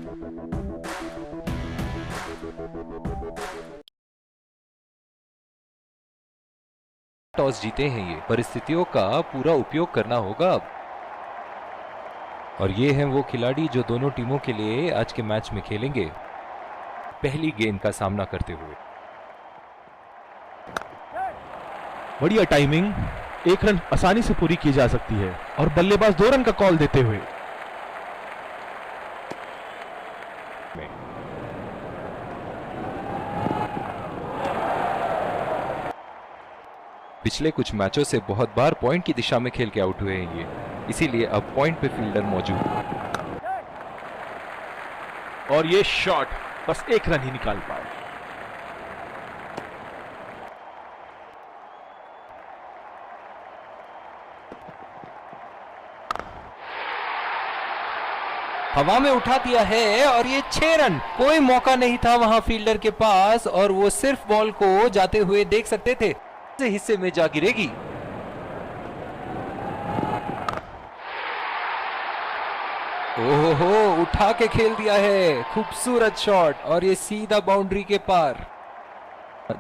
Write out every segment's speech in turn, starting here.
Toss जीते हैं ये, परिस्थितियों का पूरा उपयोग करना होगा अब। और ये हैं वो खिलाड़ी जो दोनों टीमों के लिए आज के मैच में खेलेंगे पहली गेंद का सामना करते हुए। बढ़िया टाइमिंग, 1 रन आसानी से पूरी की जा सकती है और बल्लेबाज 2 रन का कॉल देते हुए। पिछले कुछ मैचों से बहुत बार पॉइंट की दिशा में खेल के आउट हुए हैं ये, इसीलिए अब पॉइंट पे फील्डर मौजूद। और ये शॉट बस 1 रन ही निकाल पाए। हवा में उठा दिया है और ये 6 रन। कोई मौका नहीं था वहां फील्डर के पास और वो सिर्फ बॉल को जाते हुए देख सकते थे, हिस्से में जा गिरेगी। ओहो, उठा के खेल दिया है, खूबसूरत शॉट और ये सीधा बाउंड्री के पार।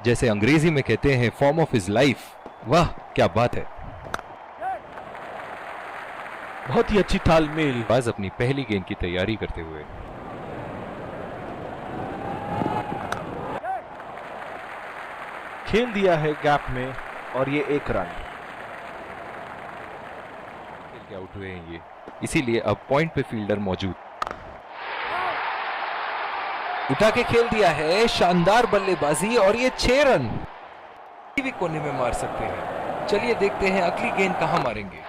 जैसे अंग्रेजी में कहते हैं, फॉर्म ऑफ हिज लाइफ। वाह क्या बात है। बहुत ही अच्छी तालमेल। बाज अपनी पहली गेंद की तैयारी करते हुए। खेल दिया है गैप में और ये 1 रन। खेल के आउट हुए हैं ये, इसीलिए अब पॉइंट पे फील्डर मौजूद। उठा के खेल दिया है, शानदार बल्लेबाजी और ये 6 रन भी कोने में मार सकते हैं। चलिए देखते हैं अगली गेंद कहां मारेंगे।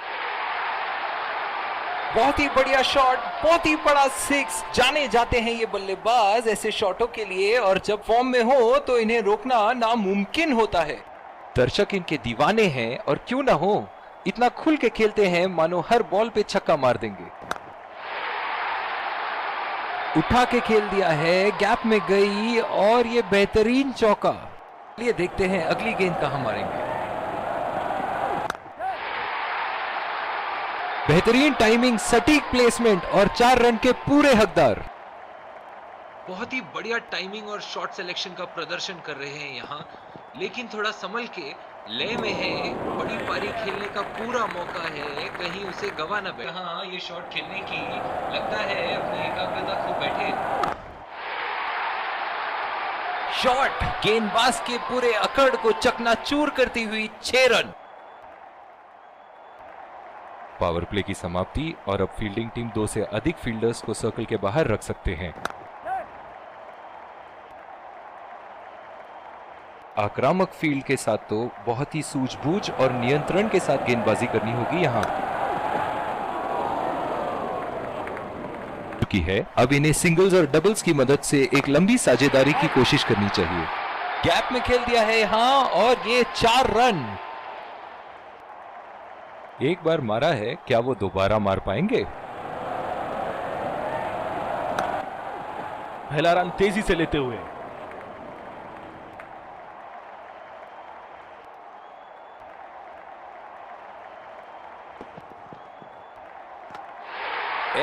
बहुत ही बढ़िया शॉट, बहुत ही बड़ा 6। जाने जाते हैं ये बल्लेबाज ऐसे शॉटों के लिए, और जब फॉर्म में हो तो इन्हें रोकना नामुमकिन होता है। दर्शक इनके दीवाने हैं और क्यों ना हो, इतना खुल के खेलते हैं मानो हर बॉल पे छक्का मार देंगे। उठा के खेल दिया है, गैप में गई और ये बेहतरीन चौका। चलिए देखते हैं अगली गेंद कहां मारेंगे। बेहतरीन टाइमिंग, सटीक प्लेसमेंट और 4 रन के पूरे हकदार। बहुत ही बढ़िया टाइमिंग और शॉट सिलेक्शन का प्रदर्शन कर रहे हैं यहाँ, लेकिन थोड़ा संभल के, लय में है। बड़ी पारी खेलने का पूरा मौका है, कहीं उसे गवा न बैठे। हाँ, ये शॉट खेलने की लगता है अपनी एकाग्रता खो बैठे। शॉट गेंदबाज के पूरे अकड़ को चकनाचूर करती हुई 6 रन। पावर प्ले की समाप्ति और अब फील्डिंग टीम 2 से अधिक फील्डर्स को सर्कल के बाहर रख सकते हैं। आक्रामक फील्ड के साथ तो बहुत ही सूझबूझ और नियंत्रण के साथ गेंदबाजी करनी होगी यहां। चुकी है, अब इन्हें सिंगल्स और डबल्स की मदद से एक लंबी साझेदारी की कोशिश करनी चाहिए। गैप में खेल दिया है यहां और ये 4 रन। एक बार मारा है, क्या वो दोबारा मार पाएंगे? पहला रन तेजी से लेते हुए।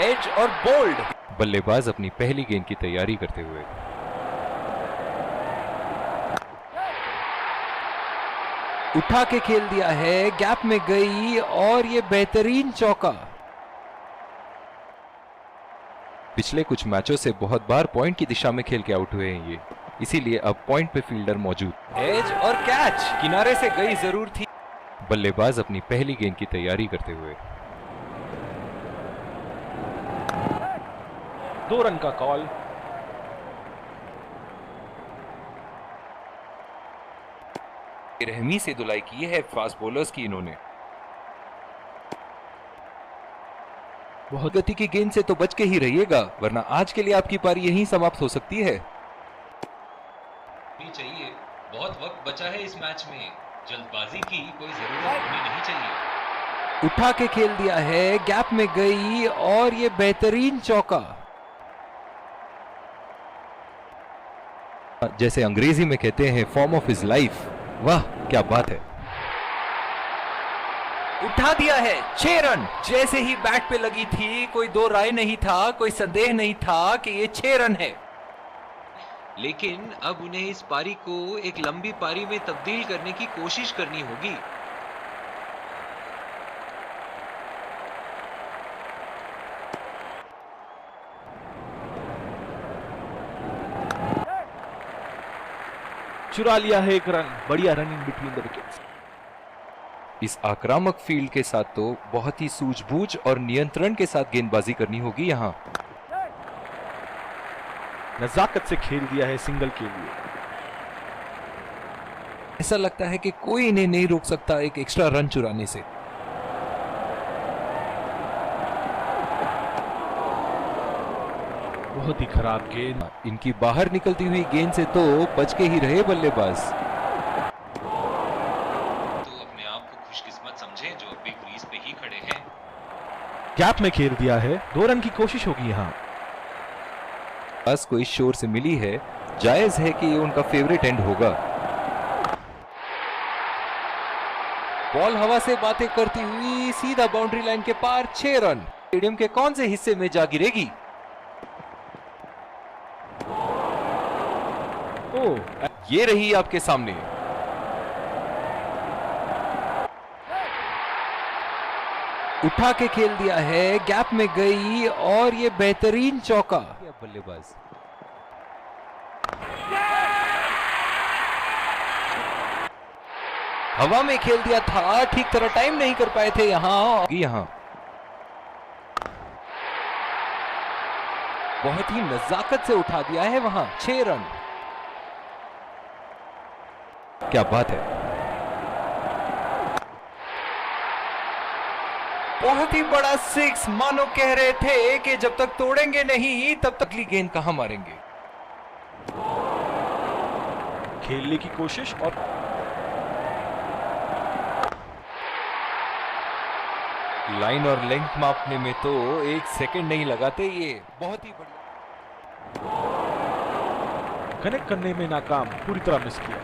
एज और बोल्ड। बल्लेबाज अपनी पहली गेंद की तैयारी करते हुए। उठा के खेल दिया है, गैप में गई और ये बेहतरीन चौका। पिछले कुछ मैचों से बहुत बार पॉइंट की दिशा में खेल के आउट हुए हैं ये, इसीलिए अब पॉइंट पे फील्डर मौजूद। एज और कैच, किनारे से गई जरूर थी। बल्लेबाज अपनी पहली गेंद की तैयारी करते हुए। 2 रन का कॉल। रहमी से धुलाई की है फास्ट बॉलर्स की इन्होंने। बहुत गति की गेंद से तो बच के ही रहिएगा, वरना आज के लिए आपकी पारी यहीं समाप्त हो सकती है। चाहिए, बहुत वक्त बचा है इस मैच में, जल्दबाजी की कोई जरूरत होनी नहीं चाहिए। उठा के खेल दिया है, गैप में गई और ये बेहतरीन चौका। जैसे अंग्रेजी में कहते हैं, फॉर्म ऑफ हिज लाइफ। वाह क्या बात है। उठा दिया है 6 रन। जैसे ही बैट पे लगी थी कोई दो राय नहीं था, कोई संदेह नहीं था कि ये 6 रन है। लेकिन अब उन्हें इस पारी को एक लंबी पारी में तब्दील करने की कोशिश करनी होगी। चुरा लिया है एक रन। बढ़िया रनिंग बिटवीन द विकेट्स। इस आक्रामक फील्ड के साथ तो बहुत ही सूझबूझ और नियंत्रण के साथ गेंदबाजी करनी होगी यहां। नजाकत से खेल दिया है सिंगल के लिए। ऐसा लगता है कि कोई इन्हें नहीं रोक सकता एक एक्स्ट्रा रन चुराने से। बहुत ही खराब गेंद। इनकी बाहर निकलती हुई गेंद से तो बच के ही रहे बल्लेबाज। तो अपने आप को खुशकिस्मत समझें जो अभी क्रीज पे ही खड़े हैं। गैप में खेल दिया है। 2 रन की कोशिश होगी यहाँ। बस कोई शोर से मिली है, जायज है कि ये उनका फेवरेट एंड होगा। बॉल हवा से बातें करती हुई सीधा बाउंड्री लाइन के पार 6 रन। स्टेडियम के कौन से हिस्से में जा गिरेगी? ये रही आपके सामने। उठा के खेल दिया है, गैप में गई और ये बेहतरीन चौका। बल्लेबाज हवा में खेल दिया था, ठीक तरह टाइम नहीं कर पाए थे यहां बहुत ही नजाकत से उठा दिया है वहां 6 रन। क्या बात है। बहुत ही बड़ा 6। मानो कह रहे थे कि जब तक तोड़ेंगे नहीं तब तक अगली गेंद कहां मारेंगे। खेलने की कोशिश और लाइन और लेंथ मापने में तो 1 सेकंड नहीं लगाते ये। बहुत ही बढ़िया। कनेक्ट करने में नाकाम, पूरी तरह मिस किया।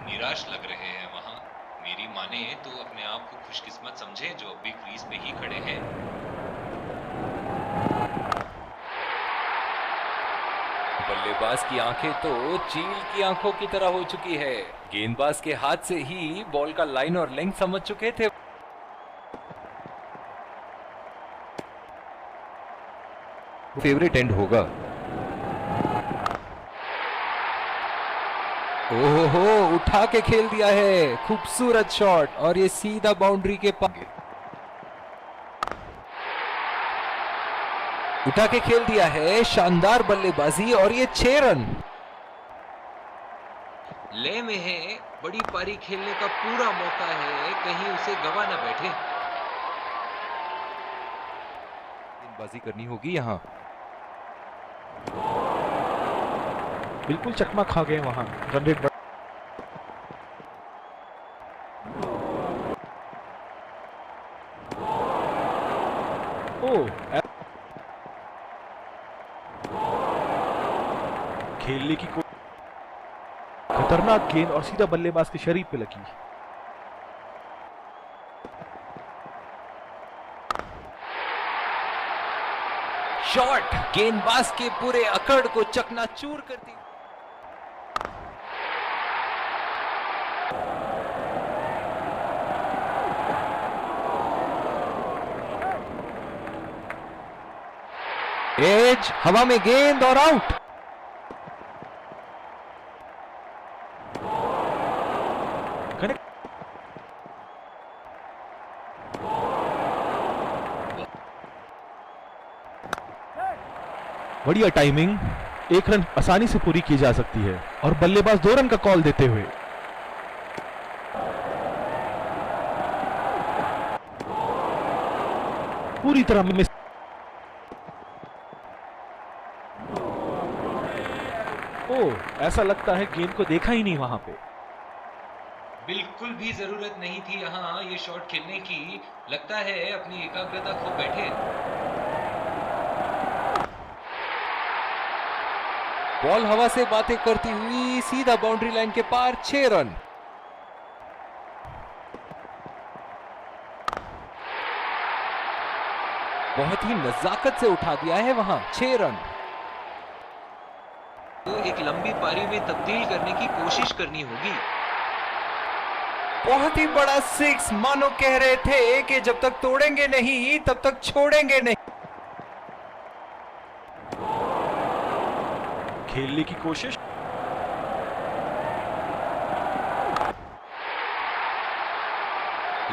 निराश लग रहे हैं वहां। मेरी माने तो अपने आप को खुशकिस्मत समझें जो अभी क्रीज पे ही खड़े हैं। बल्लेबाज की आंखें तो चील की आंखों की तरह हो चुकी है। गेंदबाज के हाथ से ही बॉल का लाइन और लेंथ समझ चुके थे। फेवरेट एंड होगा। ओहो, उठा के खेल दिया है। खूबसूरत शॉट और ये सीधा बाउंड्री के पास। उठा के खेल दिया है, शानदार बल्लेबाजी और ये 6 रन। ले में है, बड़ी पारी खेलने का पूरा मौका है, कहीं उसे गवा ना बैठे। गेंदबाजी करनी होगी यहां। बिल्कुल चकमा खा गए वहां। रन रेट खेलने की खतरनाक गेंद और सीधा बल्लेबाज के शरीर पे लगी। शॉट गेंदबाज के पूरे अकड़ को चकनाचूर कर दी। एज, हवा में गेंद और आउट। बढ़िया टाइमिंग। 1 रन आसानी से पूरी की जा सकती है और बल्लेबाज 2 रन का कॉल देते हुए पूरी तरह मिस। ऐसा लगता है गेंद को देखा ही नहीं वहां पे। बिल्कुल भी जरूरत नहीं थी यहाँ ये शॉट खेलने की। लगता है अपनी एकाग्रता खो बैठे। बॉल हवा से बातें करती हुई सीधा बाउंड्री लाइन के पार 6 रन। बहुत ही नजाकत से उठा दिया है वहां 6 रन। तो एक लंबी पारी में तब्दील करने की कोशिश करनी होगी। बहुत ही बड़ा 6, मानो कह रहे थे कि जब तक तोड़ेंगे नहीं तब तक छोड़ेंगे नहीं। खेलने की कोशिश,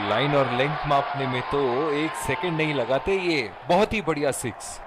लाइन और लेंथ मापने में तो 1 सेकंड नहीं लगाते ये। बहुत ही बढ़िया 6।